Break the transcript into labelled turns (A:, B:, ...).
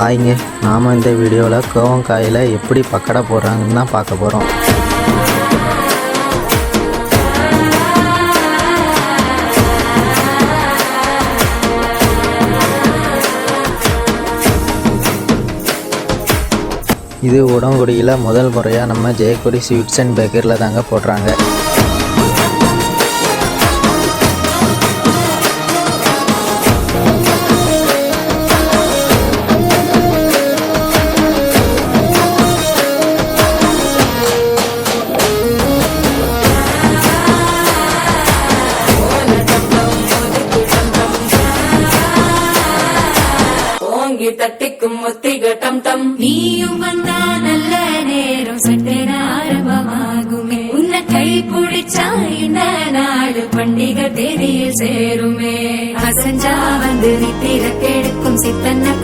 A: ஹாய்ங்க, நாம் இந்த வீடியோவில் கோவங்காயில் எப்படி பக்கடை போடுறாங்கன்னு தான் பார்க்க போகிறோம். இது உடங்குடியில் முதல் முறையாக நம்ம ஜெயக்குடி ஸ்வீட்ஸ் அண்ட் பேக்கரியில் தாங்க போடுறாங்க.
B: தட்டிக்கும் ஒத்திக டம் டம் நீயும் வந்தா நல்ல நேரம் சட்டென ஆரம்பமாகுமே. உன்னை கை பிடிச்சா இந்த நாடு பண்டிகை தேதியில் சேருமே. அசஞ்சா வந்து நித்திர கெடுக்கும் சித்தன்ன